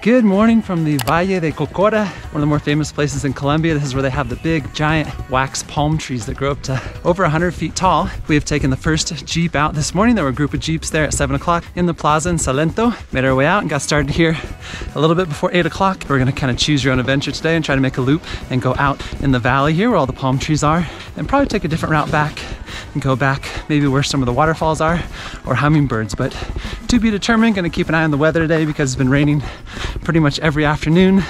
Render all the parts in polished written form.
Good morning from the Valle del Cocora, one of the more famous places in Colombia. This is where they have the big, giant wax palm trees that grow up to over 100 feet tall. We have taken the first Jeep out this morning. There were a group of Jeeps there at 7 o'clock in the plaza in Salento. Made our way out and got started here a little bit before 8 o'clock. We're gonna kind of choose your own adventure today and try to make a loop and go out in the valley here where all the palm trees are, and probably take a different route back and go back maybe where some of the waterfalls are or hummingbirds, but to be determined. Gonna keep an eye on the weather today because it's been raining pretty much every afternoon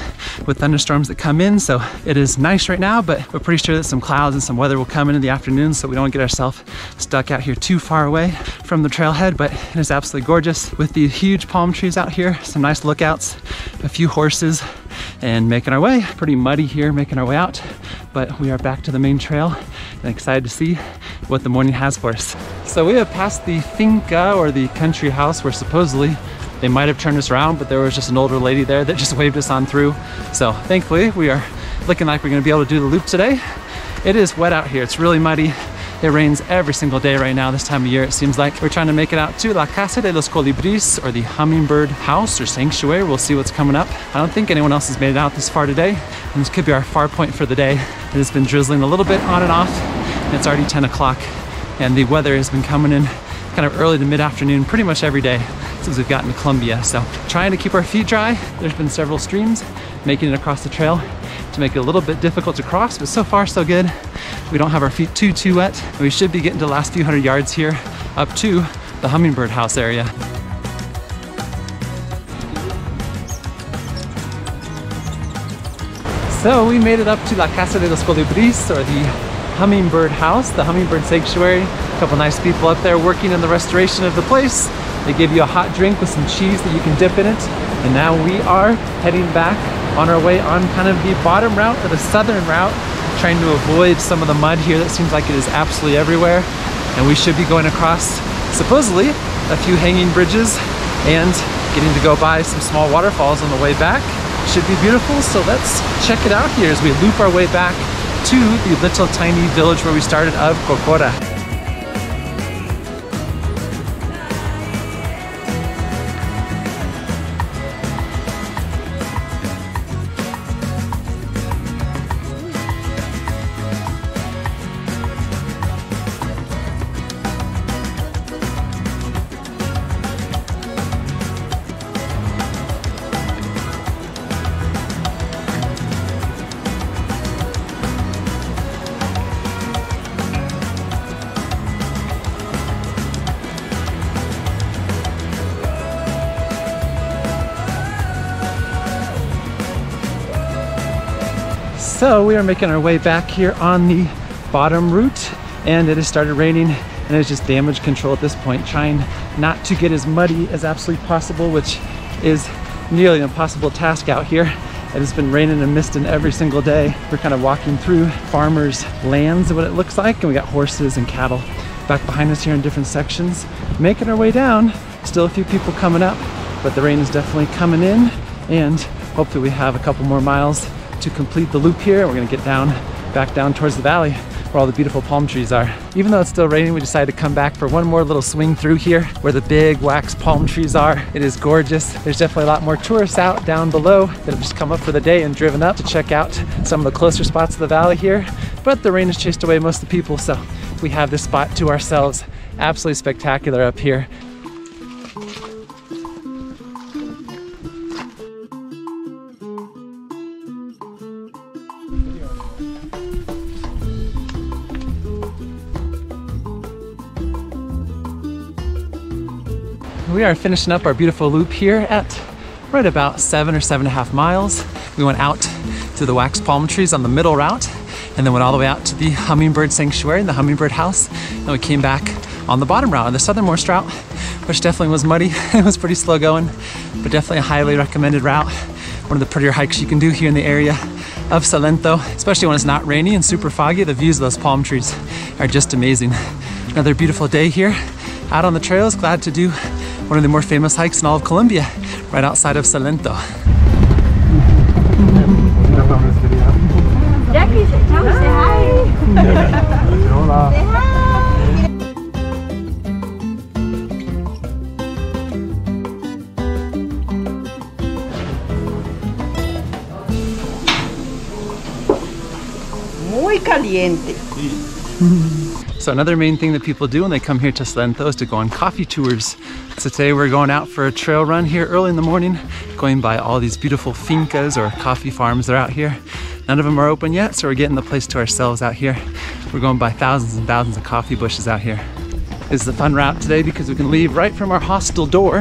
with thunderstorms that come in. So it is nice right now, but we're pretty sure that some clouds and some weather will come in the afternoon, so we don't get ourselves stuck out here too far away from the trailhead. But it is absolutely gorgeous with the huge palm trees out here, some nice lookouts, a few horses, and making our way. Pretty muddy here making our way out, but we are back to the main trail and excited to see what the morning has for us. So we have passed the finca, or the country house, where supposedly they might have turned us around, but there was just an older lady there that just waved us on through. So thankfully we are looking like we're gonna be able to do the loop today. It is wet out here, it's really muddy. It rains every single day right now this time of year, it seems like. We're trying to make it out to La Casa de los Colibris, or the hummingbird house or sanctuary. We'll see what's coming up. I don't think anyone else has made it out this far today, and this could be our far point for the day. It has been drizzling a little bit on and off, and it's already 10 o'clock, and the weather has been coming in kind of early to mid-afternoon pretty much every day since we've gotten to Colombia. So trying to keep our feet dry. There's been several streams making it across the trail to make it a little bit difficult to cross, but so far so good. We don't have our feet too wet. We should be getting to the last few hundred yards here up to the hummingbird house area. So we made it up to La Casa de los Colibris, or the hummingbird house, the hummingbird sanctuary. A couple nice people up there working in the restoration of the place. They give you a hot drink with some cheese that you can dip in it. And now we are heading back on our way on kind of the bottom route, or the southern route, trying to avoid some of the mud here that seems like it is absolutely everywhere. And we should be going across, supposedly, a few hanging bridges and getting to go by some small waterfalls on the way back. Should be beautiful, so let's check it out here as we loop our way back to the little tiny village where we started of Cocora. So we are making our way back here on the bottom route, and it has started raining, and it's just damage control at this point, trying not to get as muddy as absolutely possible, which is nearly an impossible task out here. It has been raining and misting every single day. We're kind of walking through farmers' lands, what it looks like, and we got horses and cattle back behind us here in different sections. Making our way down, still a few people coming up, but the rain is definitely coming in, and hopefully we have a couple more miles to complete the loop here. We're gonna get back down towards the valley where all the beautiful palm trees are. Even though it's still raining, we decided to come back for one more little swing through here where the big wax palm trees are. It is gorgeous. There's definitely a lot more tourists out down below that have just come up for the day and driven up to check out some of the closer spots of the valley here. But the rain has chased away most of the people, so we have this spot to ourselves. Absolutely spectacular up here. We are finishing up our beautiful loop here at right about 7 or 7.5 miles. We went out to the wax palm trees on the middle route, and then went all the way out to the hummingbird sanctuary and the hummingbird house. And we came back on the bottom route, on the southernmost route, which definitely was muddy. It was pretty slow going, but definitely a highly recommended route. One of the prettier hikes you can do here in the area of Salento, especially when it's not rainy and super foggy. The views of those palm trees are just amazing. Another beautiful day here out on the trails. Glad to do one of the more famous hikes in all of Colombia, right outside of Salento. Jackie, tell me, say hi. Hola. Say hi. muy caliente. So another main thing that people do when they come here to Salento is to go on coffee tours. So today we're going out for a trail run here early in the morning, going by all these beautiful fincas or coffee farms that are out here. None of them are open yet, so we're getting the place to ourselves out here. We're going by thousands and thousands of coffee bushes out here. This is a fun route today because we can leave right from our hostel door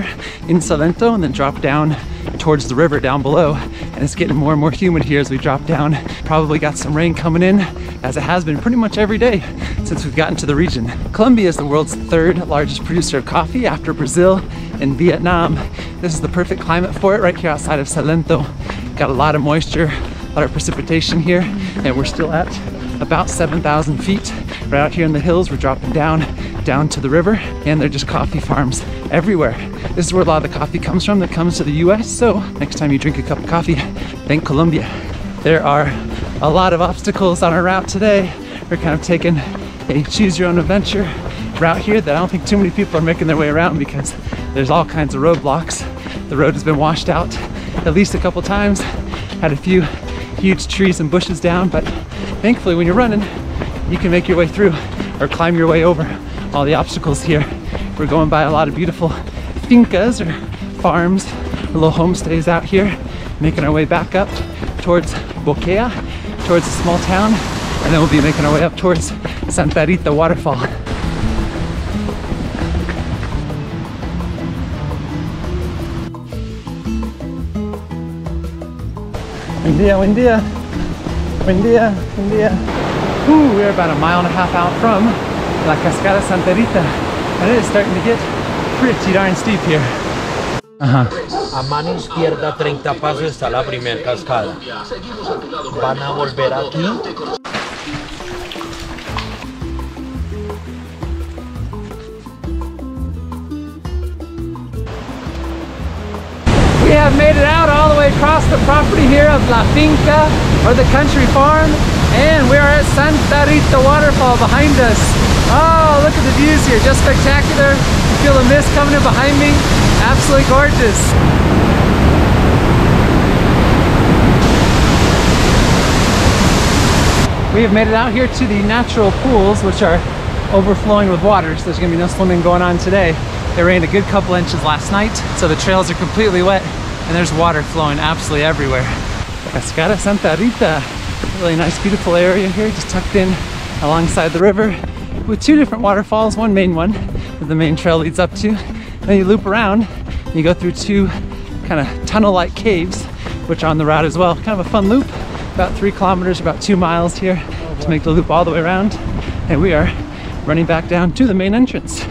in Salento and then drop down towards the river down below. And it's getting more and more humid here as we drop down. Probably got some rain coming in, as it has been pretty much every day since we've gotten to the region. Colombia is the world's third largest producer of coffee after Brazil and Vietnam. This is the perfect climate for it right here outside of Salento. Got a lot of moisture, a lot of precipitation here, and we're still at about 7,000 feet. Right out here in the hills, we're dropping down to the river, and they're just coffee farms everywhere. This is where a lot of the coffee comes from that comes to the US, so next time you drink a cup of coffee, thank Colombia. There are a lot of obstacles on our route today. We're kind of taking a choose your own adventure route here that I don't think too many people are making their way around because there's all kinds of roadblocks. The road has been washed out at least a couple times, had a few huge trees and bushes down, but thankfully when you're running, you can make your way through or climb your way over all the obstacles here. We're going by a lot of beautiful fincas or farms, or little homestays out here, making our way back up towards Boquea, towards a small town, and then we'll be making our way up towards Santa Rita waterfall. Buen dia, buen dia. Buen dia, buen dia. We're about a mile and a half out from La Cascada Santa Rita, and it is starting to get pretty darn steep here. A mano izquierda 30 pasos está la primera cascada. Van a volver aquí. We have made it out all the way across the property here of La Finca, or the country farm, and we are at Santa Rita waterfall behind us. Oh, look at the views here, just spectacular. You feel the mist coming in behind me, absolutely gorgeous. We have made it out here to the natural pools, which are overflowing with water, so there's gonna be no swimming going on today. It rained a good couple inches last night, so the trails are completely wet, and there's water flowing absolutely everywhere. Cascada Santa Rita, really nice, beautiful area here, just tucked in alongside the river, with two different waterfalls, one main one that the main trail leads up to. Then you loop around, and you go through two kind of tunnel-like caves, which are on the route as well. Kind of a fun loop, about 3 kilometers, about 2 miles here to make the loop all the way around. And we are running back down to the main entrance,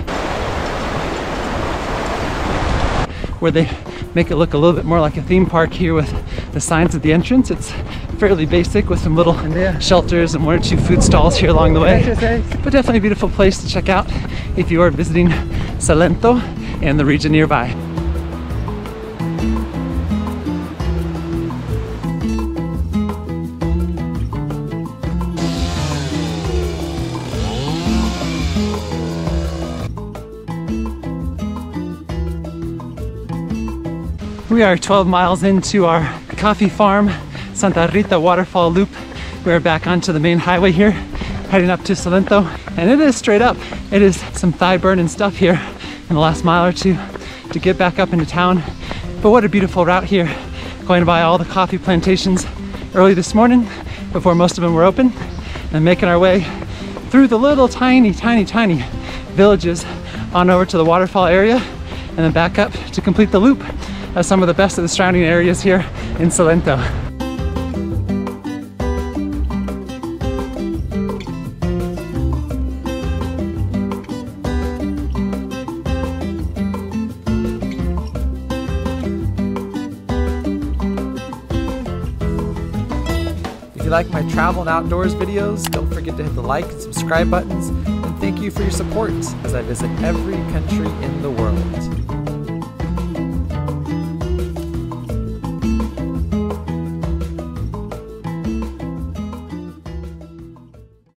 where they make it look a little bit more like a theme park here with the signs at the entrance. It's fairly basic with some little shelters and 1 or 2 food stalls here along the way. But definitely a beautiful place to check out if you are visiting Salento and the region nearby. We are 12 miles into our coffee farm, Santa Rita waterfall loop. We're back onto the main highway here, heading up to Salento, and it is straight up. It is some thigh burning stuff here in the last mile or two to get back up into town. But what a beautiful route here, going by all the coffee plantations early this morning before most of them were open, and making our way through the little tiny villages on over to the waterfall area, and then back up to complete the loop of some of the best of the surrounding areas here in Salento. If you like my travel and outdoors videos, don't forget to hit the like and subscribe buttons, and thank you for your support as I visit every country in the world.